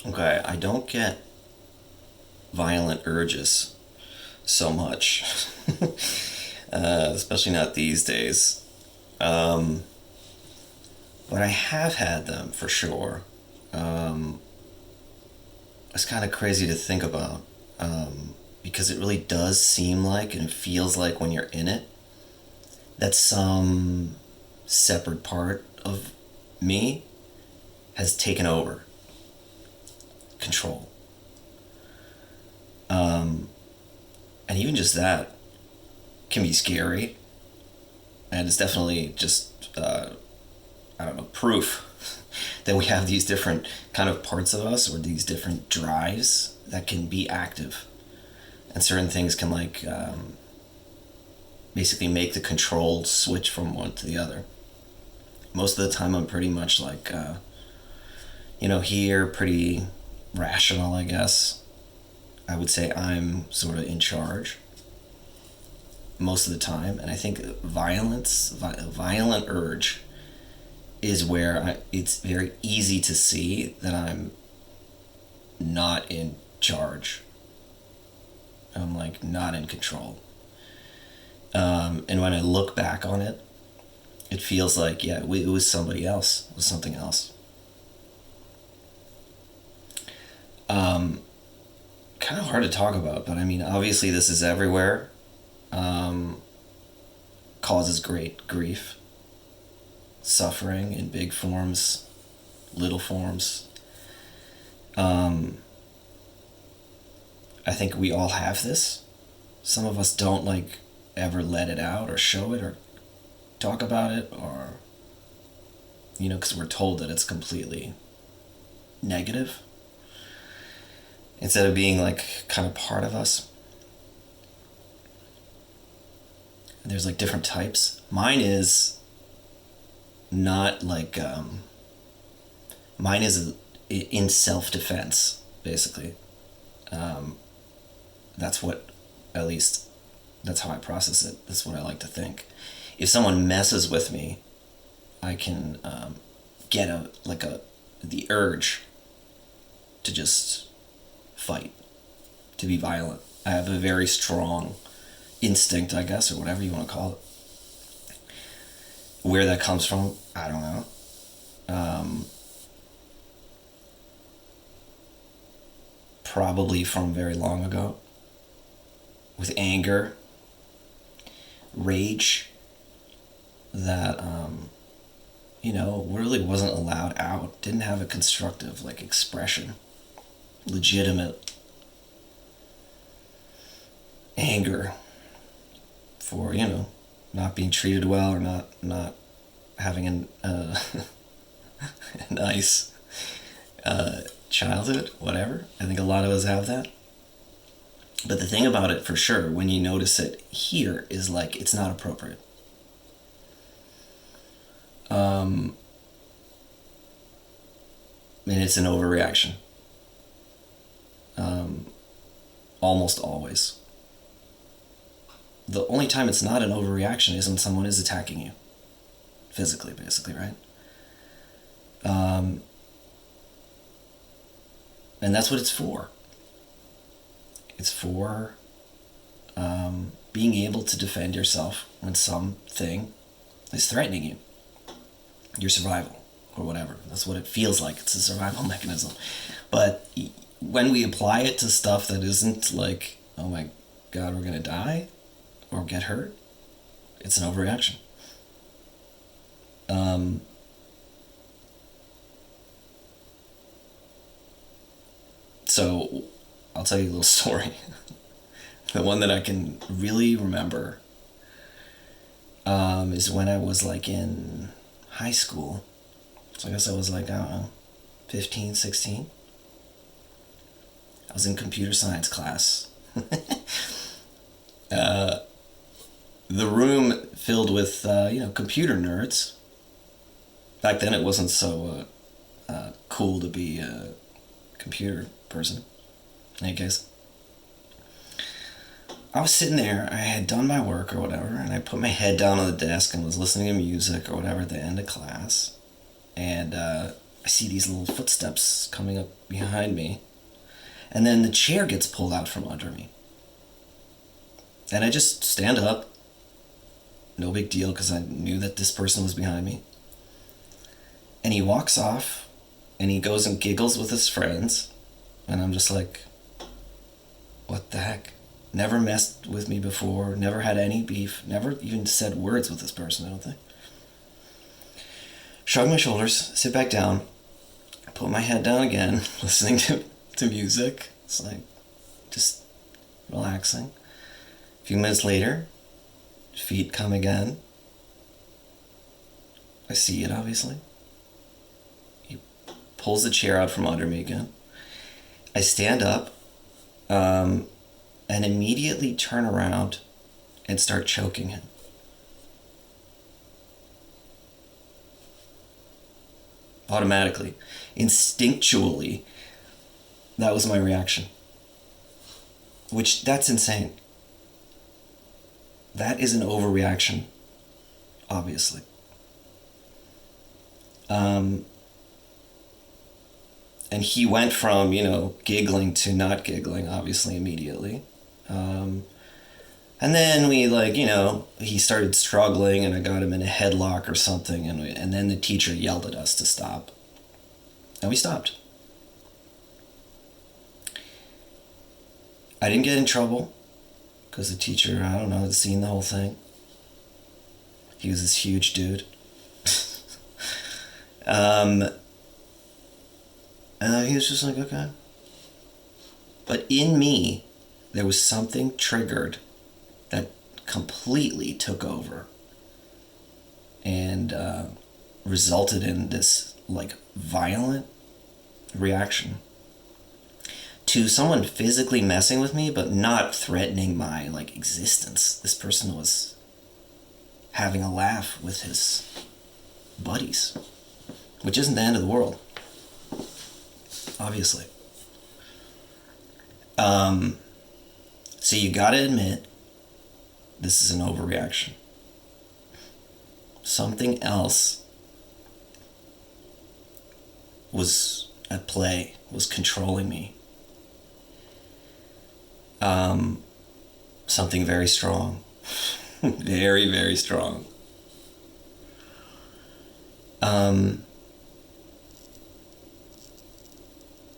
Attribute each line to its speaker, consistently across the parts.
Speaker 1: Okay, I don't get violent urges so much, especially not these days. Um, but I have had them for sure. Um, it's kind of crazy to think about because it really does seem like and it feels like when you're in it that some separate part of me has taken over control. And even just that can be scary. And it's definitely just, I don't know, proof that we have these different kind of parts of us or these different drives that can be active. And certain things can, like, basically make the control switch from one to the other. Most of the time, I'm pretty much like, here, pretty rational, I guess. I would say I'm sort of in charge most of the time, and I think violent urge, is where it's very easy to see that I'm not in charge. I'm like not in control. And when I look back on it, it feels like it was somebody else, it was something else. Kind of hard to talk about, but I mean, obviously, this is everywhere. Um, Causes great grief, suffering in big forms, little forms. Um, I think we all have this. Some of us don't like ever let it out or show it or talk about it or, because we're told that it's completely negative instead of being like kind of part of us. There's like different types. Mine is not like, mine is in self defense, basically. Um, that's what, at least, that's how I process it. That's what I like to think. If someone messes with me, I can get the urge to just fight, to be violent. I have a very strong instinct, I guess, or whatever you want to call it. Where that comes from, I don't know. Um, Probably from very long ago, with anger, rage that really wasn't allowed out. Didn't have a constructive like expression, legitimate anger for not being treated well or not having a nice childhood, whatever. I think a lot of us have that. But the thing about it, for sure, when you notice it here, is like it's not appropriate. Um, and it's an overreaction. Um, Almost always. The only time it's not an overreaction is when someone is attacking you physically, basically, right? Um, and that's what it's for. It's for being able to defend yourself when something is threatening you, your survival, or whatever. That's what it feels like. It's a survival mechanism. But when we apply it to stuff that isn't like, oh my god, we're gonna die or get hurt, it's an overreaction. Um, so I'll tell you a little story. The one that I can really remember is when I was like in high school. So I guess I was like, I don't know, 15, 16. I was in computer science class. uh, the room filled with, computer nerds. Back then it wasn't so cool to be a computer person. In any case, I was sitting there, I had done my work or whatever, and I put my head down on the desk and was listening to music or whatever at the end of class. And I see these little footsteps coming up behind me. And then the chair gets pulled out from under me. And I just stand up. No big deal, because I knew that this person was behind me. And he walks off, and he goes and giggles with his friends. And I'm just like, what the heck? Never messed with me before, never had any beef, never even said words with this person, I don't think. Shrug my shoulders, sit back down, put my head down again, listening to music. It's like, just relaxing. A few minutes later, feet come again. I see it, obviously. He pulls the chair out from under me again. I stand up, and immediately turn around and start choking him. Automatically, instinctually, that was my reaction. Which, that's insane. That is an overreaction, obviously. And he went from, giggling to not giggling, obviously, immediately. And then we, he started struggling, and I got him in a headlock or something, and then the teacher yelled at us to stop. And we stopped. I didn't get in trouble, because the teacher, I don't know, had seen the whole thing. He was this huge dude. And he was just like, okay. But in me, there was something triggered that completely took over and resulted in this violent reaction to someone physically messing with me, but not threatening my existence. This person was having a laugh with his buddies, which isn't the end of the world, obviously. So you gotta admit, this is an overreaction. Something else was at play, was controlling me. Something very strong. Very, very strong. And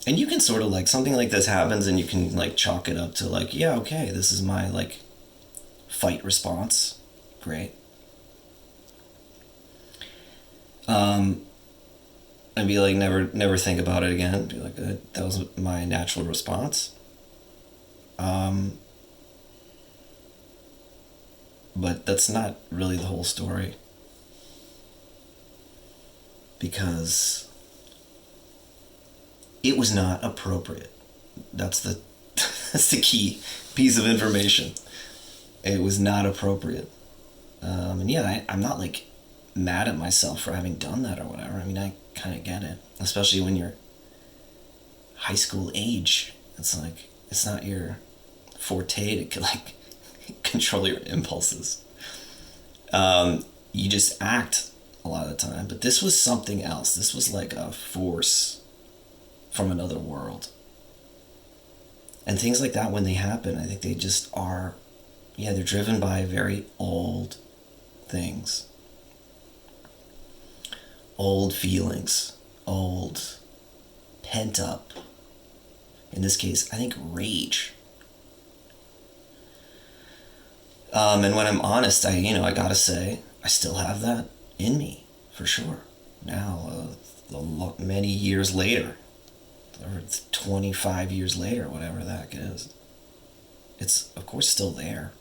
Speaker 1: you can sort of something like this happens, and you can chalk it up to yeah, okay, this is my fight response. Great. And be never think about it again. Be that was my natural response. But that's not really the whole story. Because it was not appropriate. That's the key piece of information. It was not appropriate. And yeah, I'm not mad at myself for having done that or whatever. I mean, I kind of get it. Especially when you're high school age. It's not your forte to control your impulses. You just act a lot of the time. But this was something else. This was a force from another world. And things like that, when they happen, I think they just are, they're driven by very old things. Old feelings. Old, pent up, in this case, I think rage. And when I'm honest, I gotta say, I still have that in me, for sure. Now, many years later, or 25 years later, whatever the heck it is, it's, of course, still there.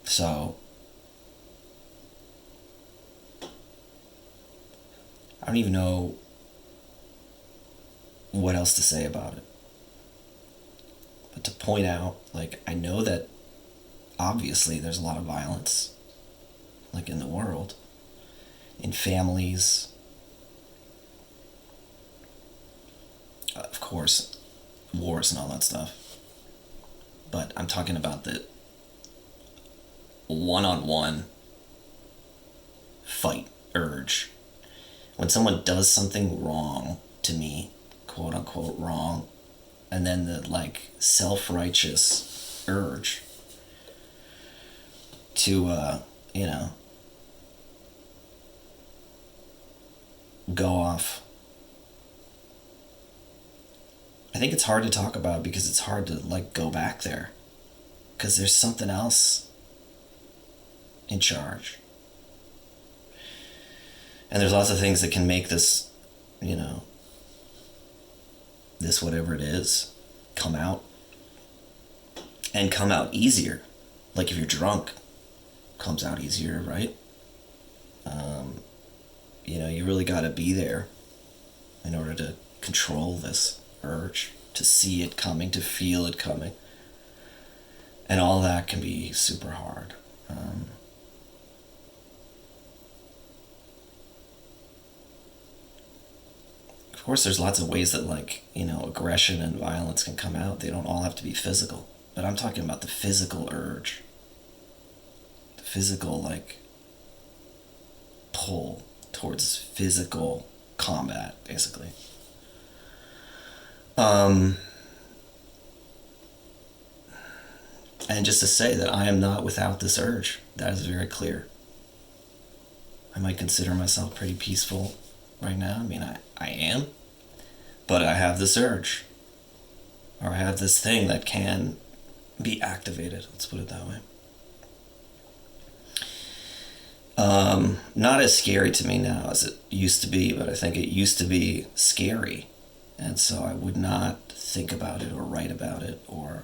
Speaker 1: So, I don't even know what else to say about it. But to point out, I know that obviously there's a lot of violence, in the world, in families, of course, wars and all that stuff. But I'm talking about one-on-one fight urge. When someone does something wrong to me, quote unquote wrong, and then the like self-righteous urge to you know, go off. I think it's hard to talk about because it's hard to like go back there because there's something else in charge. And there's lots of things that can make this, you know, this whatever it is, come out. And come out easier. Like if you're drunk, comes out easier, right? You know, you really got to be there in order to control this urge, to see it coming, to feel it coming. And all that can be super hard. Of course, there's lots of ways that, like, you know, aggression and violence can come out. They don't all have to be physical. But I'm talking about the physical urge. The physical, like, pull towards physical combat, basically. And just to say that I am not without this urge. That is very clear. I might consider myself pretty peaceful right now. I mean, I am. But I have this urge. Or I have this thing that can be activated. Let's put it that way. Not as scary to me now as it used to be, but I think it used to be scary. And so I would not think about it or write about it or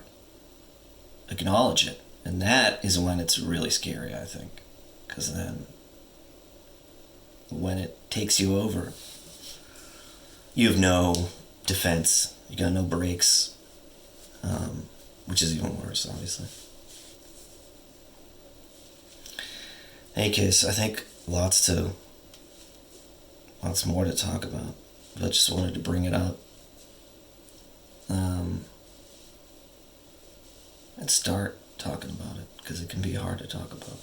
Speaker 1: acknowledge it. And that is when it's really scary, I think. Because then when it takes you over, you have no defense. You got no brakes, which is even worse, obviously. In any case, I think lots more to talk about. But I just wanted to bring it up. And start talking about it, because it can be hard to talk about.